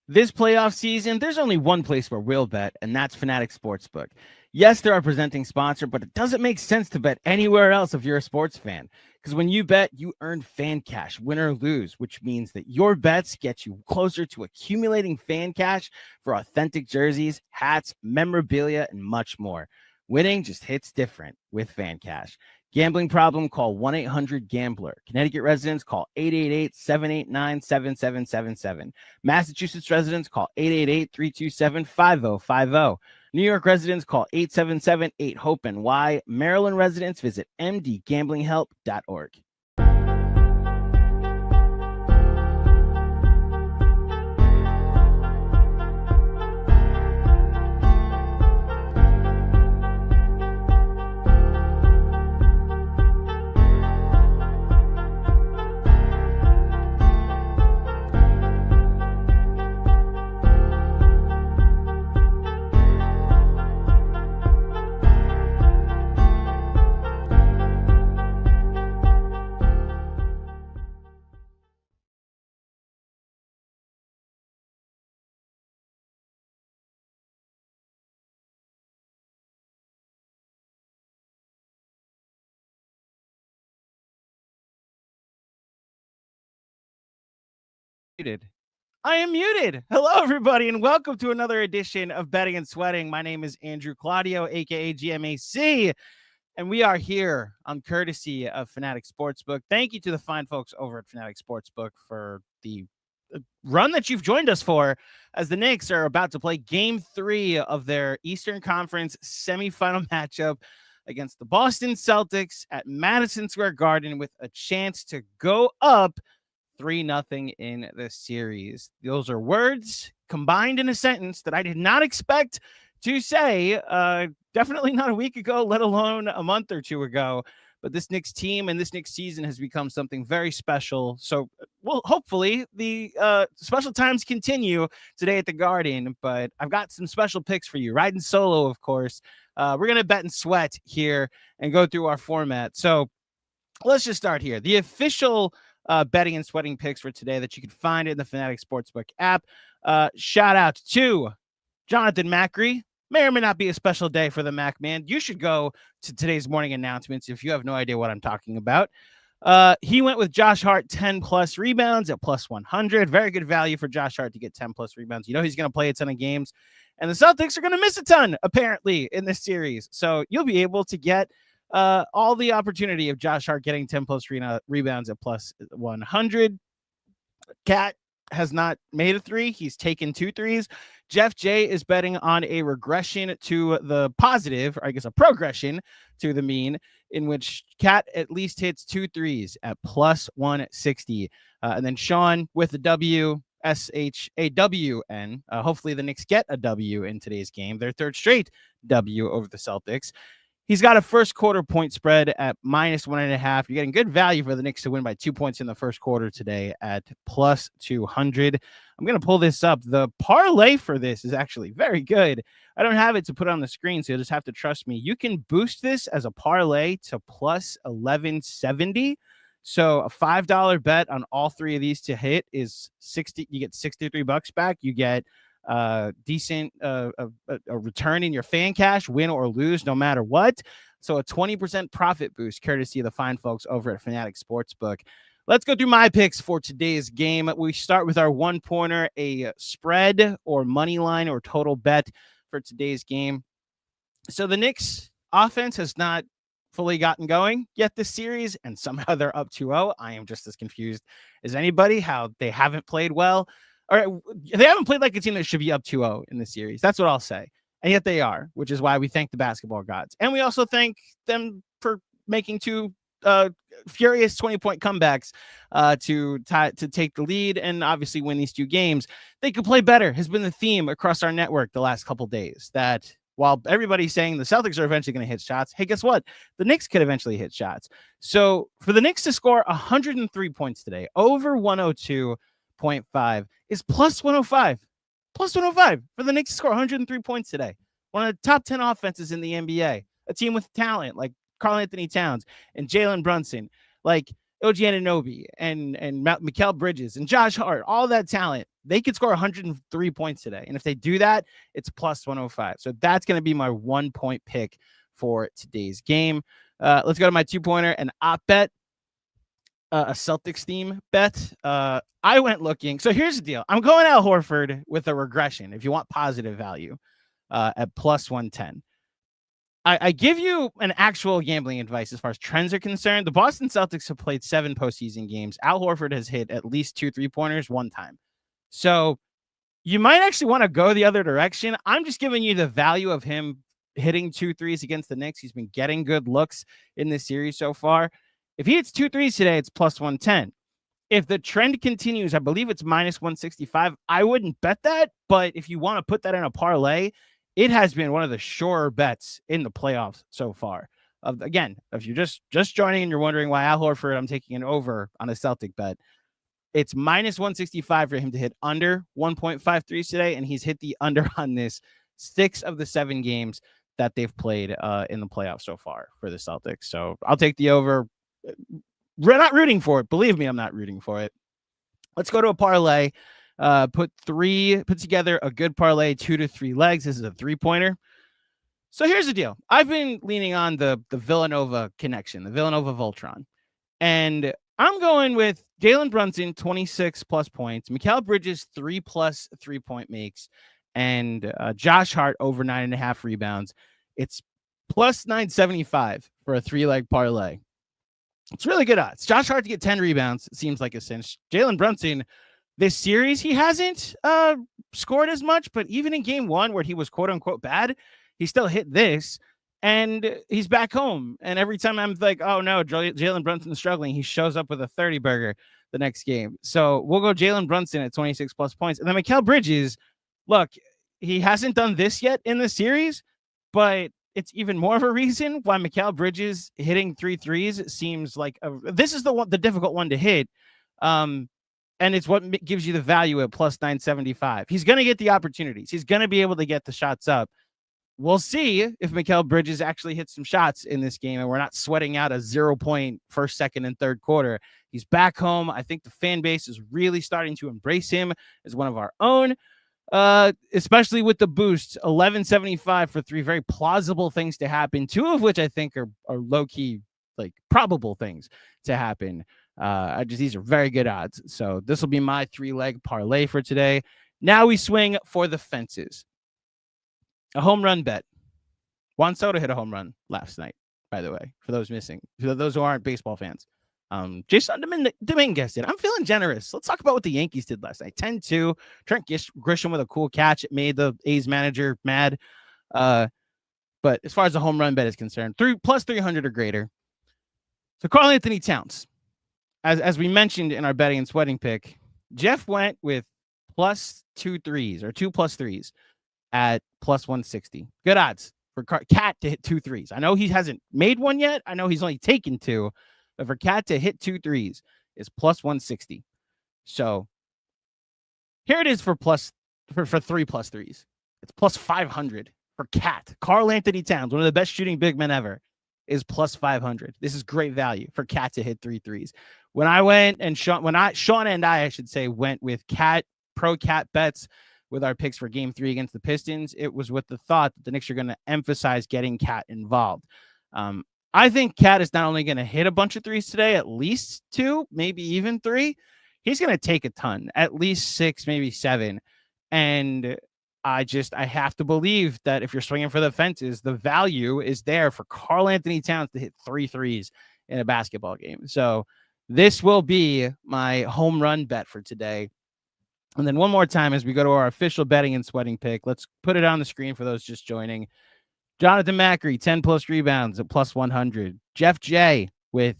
This playoff season, there's only one place where we'll bet, and that's Fanatic Sportsbook. Yes, they're our presenting sponsor, but it doesn't make sense to bet anywhere else if you're a sports fan. Because when you bet, you earn fan cash, win or lose, which means that your bets get you closer to accumulating fan cash for authentic jerseys, hats, memorabilia, and much more. Winning just hits different with fan cash. Gambling problem? Call 1-800-GAMBLER. Connecticut residents, call 888-789-7777. Massachusetts residents, call 888-327-5050. New York residents, call 877-8-HOPE-NY. Maryland residents, visit mdgamblinghelp.org. Muted. I am muted. Hello, everybody, and welcome to another edition of Betting and Sweating. My name is Andrew Claudio, aka GMAC, and we are here on courtesy of Fanatic Sportsbook. Thank you to the fine folks over at Fanatic Sportsbook for the run that you've joined us for, as the Knicks are about to play Game 3 of their Eastern Conference semifinal matchup against the Boston Celtics at Madison Square Garden, with a chance to go up 3-0 in the series. Those are words combined in a sentence that I did not expect to say, definitely not a week ago, let alone a month or two ago. But this Knicks team and this Knicks season has become something very special. So, well, hopefully the special times continue today at the Garden. But I've got some special picks for you, riding solo, of course. We're going to bet and sweat here and go through our format. So let's just start here. The official betting and sweating picks for today that you can find in the Fanatic Sportsbook app. Shout out to Jonathan Macri. May or may not be a special day for the Mac man. You should go to today's morning announcements if you have no idea what I'm talking about. He went with Josh Hart 10 plus rebounds at plus 100. Very good value for Josh Hart to get 10 plus rebounds. You know he's going to play a ton of games, and the Celtics are going to miss a ton apparently in this series. So you'll be able to get all the opportunity of Josh Hart getting 10 plus rebounds at plus 100. Cat has not made a three. He's taken 2 threes. Jeff J is betting on a regression to the positive, or I guess a progression to the mean, in which Cat at least hits 2 threes at plus 160. And then Sean with the W, SHAWN. Hopefully the Knicks get a W in today's game, their third straight W over the Celtics. He's got a first quarter point spread at minus 1.5. You're getting good value for the Knicks to win by 2 points in the first quarter today at plus 200. I'm going to pull this up. The parlay for this is actually very good. I don't have it to put on the screen, so you'll just have to trust me. You can boost this as a parlay to plus 1170. So a $5 bet on all 3 of these to hit is 60. You get $63 back. You get decent a return in your fan cash, win or lose, no matter what. So a 20% profit boost courtesy of the fine folks over at Fanatic Sportsbook. Let's go through my picks for today's game. We start with our one-pointer, a spread or money line or total bet for today's game. So the Knicks offense has not fully gotten going yet this series, and somehow they're up 2-0. I am just as confused as anybody how they haven't played well. Or they haven't played like a team that should be up 2-0 in the series. That's what I'll say. And yet they are, which is why we thank the basketball gods. And we also thank them for making 2 furious 20-point comebacks to take the lead and obviously win these 2 games. They could play better has been the theme across our network the last couple days, that while everybody's saying the Celtics are eventually going to hit shots, hey, guess what? The Knicks could eventually hit shots. So for the Knicks to score 103 points today, over 102.5 is plus 105. Plus 105 for the Knicks to score 103 points today. One of the top 10 offenses in the NBA. A team with talent like Karl Anthony Towns and Jalen Brunson. Like, OG Anunoby and Mikal Bridges and Josh Hart, all that talent, they could score 103 points today. And if they do that, it's plus 105. So that's going to be my 1 point pick for today's game. Let's go to my 2-pointer and op bet, a Celtics theme bet. I went looking. So here's the deal. I'm going Al Horford with a regression if you want positive value at plus 110. I give you an actual gambling advice as far as trends are concerned. The Boston Celtics have played 7 postseason games. Al Horford has hit at least 2 3-pointers one time. So you might actually want to go the other direction. I'm just giving you the value of him hitting 2 threes against the Knicks. He's been getting good looks in this series so far. If he hits 2 threes today, it's plus 110. If the trend continues, I believe it's minus 165. I wouldn't bet that, but if you want to put that in a parlay, it has been one of the surer bets in the playoffs so far. Again, if you're just joining and you're wondering why Al Horford, I'm taking an over on a Celtic bet. It's minus 165 for him to hit under 1.53 today, and he's hit the under on this 6 of the 7 games that they've played in the playoffs so far for the Celtics. So I'll take the over. We're not rooting for it. Believe me, I'm not rooting for it. Let's go to a parlay. Put together a good parlay, 2 to 3 legs. This is a 3-pointer. So here's the deal. I've been leaning on the Villanova connection, the Villanova Voltron. And I'm going with Jalen Brunson, 26 plus points, Mikal Bridges, 3+ 3-point makes, and Josh Hart over 9.5 rebounds. It's plus 975 for a 3-leg parlay. It's really good odds. Josh Hart to get 10 rebounds, it seems like a cinch. Jalen Brunson, this series, he hasn't scored as much, but even in game 1 where he was quote unquote bad, he still hit this, and he's back home. And every time I'm like, oh no, Jalen Brunson's struggling, he shows up with a 30 burger the next game. So we'll go Jalen Brunson at 26 plus points. And then Mikal Bridges, look, he hasn't done this yet in the series, but it's even more of a reason why Mikal Bridges hitting 3 threes seems like this is the difficult one to hit. And it's what gives you the value at plus 975. He's going to get the opportunities. He's going to be able to get the shots up. We'll see if Mikal Bridges actually hits some shots in this game and we're not sweating out a 0-point first, second, and third quarter. He's back home. I think the fan base is really starting to embrace him as one of our own. Especially with the boost, 1175 for 3 very plausible things to happen, 2 of which I think are low-key, like, probable things to happen. These are very good odds. So this will be my 3-leg parlay for today. Now we swing for the fences. A home run bet. Juan Soto hit a home run last night, by the way, for those missing, for those who aren't baseball fans. Jason Dominguez did. I'm feeling generous. Let's talk about what the Yankees did last night. 10-2. Trent Grisham with a cool catch. It made the A's manager mad. But as far as the home run bet is concerned, plus 300 or greater. So Karl Anthony Towns, as we mentioned in our betting and sweating pick, Jeff went with plus 2 threes or 2 plus 3s at plus 160. Good odds for Cat to hit 2 threes. I know he hasn't made one yet. I know he's only taken 2. But for Cat to hit 2 threes is plus 160. So here it is for 3 plus 3s. It's plus 500 for Cat. Karl Anthony Towns, one of the best shooting big men ever, is plus 500. This is great value for Cat to hit 3 threes. When I went and Sean and I should say, went with pro Cat bets with our picks for game 3 against the Pistons, it was with the thought that the Knicks are going to emphasize getting Cat involved. I think Cat is not only going to hit a bunch of 3s today, at least 2, maybe even 3. He's going to take a ton, at least 6, maybe 7. And I have to believe that if you're swinging for the fences, the value is there for Karl Anthony Towns to hit 3 threes in a basketball game. So this will be my home run bet for today. And then one more time, as we go to our official betting and sweating pick, let's put it on the screen for those just joining. Jonathan Macri, 10 plus rebounds at plus 100. Jeff J with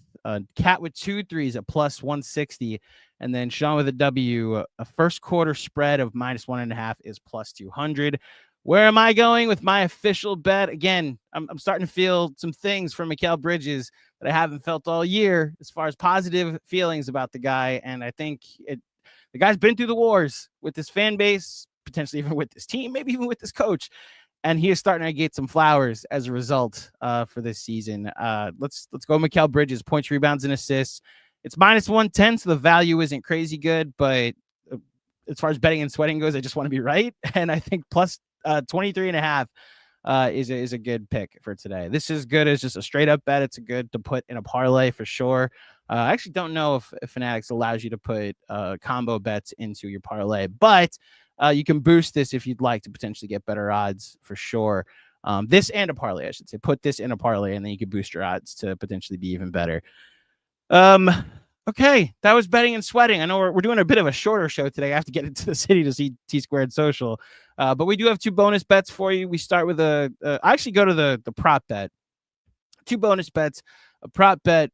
Cat with 2 threes at plus 160. And then Sean with a W, a first quarter spread of minus 1.5 is plus 200. Where am I going with my official bet? Again, I'm starting to feel some things from Mikal Bridges that I haven't felt all year as far as positive feelings about the guy. And I think the guy's been through the wars with his fan base, potentially even with this team, maybe even with this coach. And he is starting to get some flowers as a result for this season. Let's go Mikal Bridges, points, rebounds, and assists. It's -110, so the value isn't crazy good, but as far as betting and sweating goes, I just want to be right. And I think plus 23.5 is a good pick for today. This is good as just a straight up bet. It's good to put in a parlay for sure. I actually don't know if Fanatics allows you to put combo bets into your parlay, but you can boost this if you'd like to potentially get better odds for sure. This and a parlay, I should say. Put this in a parlay, and then you can boost your odds to potentially be even better. Okay, that was betting and sweating. I know we're doing a bit of a shorter show today. I have to get into the city to see T Squared Social, but we do have 2 bonus bets for you. We start with I actually go to the prop bet. 2 bonus bets, a prop bet,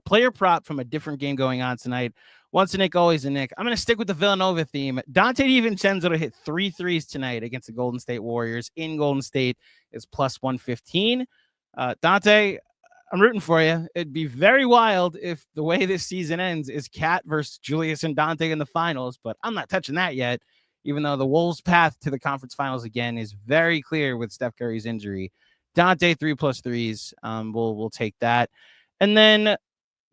player prop from a different game going on tonight. Once a Nick, always a Nick. I'm going to stick with the Villanova theme. Dante DiVincenzo to hit 3 threes tonight against the Golden State Warriors in Golden State is plus 115. Dante, I'm rooting for you. It'd be very wild if the way this season ends is Cat versus Julius and Dante in the finals, but I'm not touching that yet, even though the Wolves' path to the conference finals again is very clear with Steph Curry's injury. Dante 3+3s. We'll take that. And then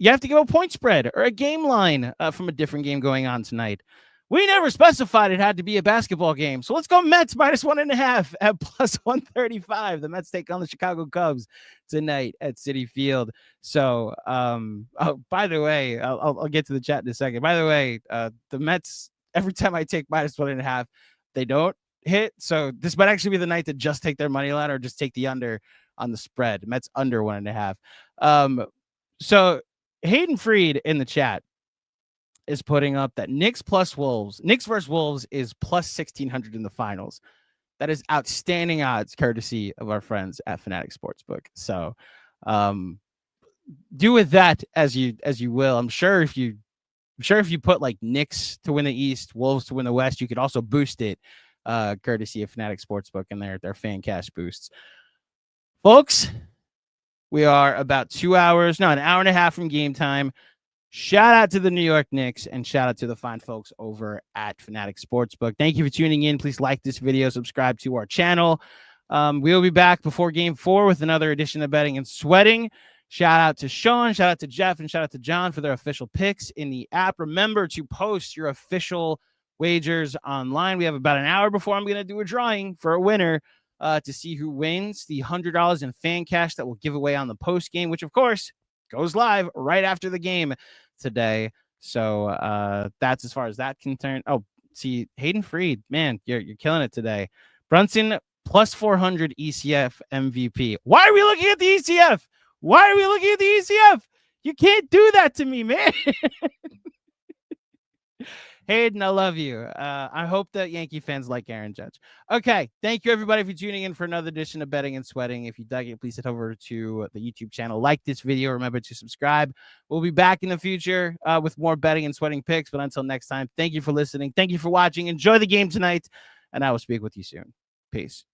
you have to go a point spread or a game line from a different game going on tonight. We never specified it had to be a basketball game. So let's go Mets -1.5 at plus 135. The Mets take on the Chicago Cubs tonight at Citi Field. So, by the way, I'll get to the chat in a second. By the way, the Mets, every time I take -1.5, they don't hit. So this might actually be the night to just take their money line or just take the under on the spread. Mets under 1.5. So Hayden Freed in the chat is putting up that Knicks versus Wolves is plus 1,600 in the finals. That is outstanding odds, courtesy of our friends at Fanatic Sportsbook. So do with that as you will. I'm sure if you put like Knicks to win the East, Wolves to win the West, you could also boost it, courtesy of Fanatic Sportsbook and their fan cash boosts. Folks, we are about an hour and a half from game time. Shout out to the New York Knicks and shout out to the fine folks over at Fanatic Sportsbook. Thank you for tuning in. Please like this video, subscribe to our channel. We'll be back before game 4 with another edition of Betting and Sweating. Shout out to Sean, shout out to Jeff, and shout out to John for their official picks in the app. Remember to post your official wagers online. We have about an hour before I'm going to do a drawing for a winner to see who wins the $100 in fan cash that we'll give away on the post game, which of course goes live right after the game today. So that's as far as that can turn. Oh, see, Hayden Freed, man, you're killing it today. Brunson plus 400 ECF MVP. Why are we looking at the ECF? Why are we looking at the ECF? You can't do that to me, man. Hayden, I love you. I hope that Yankee fans like Aaron Judge. Okay, thank you, everybody, for tuning in for another edition of Betting and Sweating. If you dug it, please head over to the YouTube channel. Like this video. Remember to subscribe. We'll be back in the future with more betting and sweating picks. But until next time, thank you for listening. Thank you for watching. Enjoy the game tonight, and I will speak with you soon. Peace.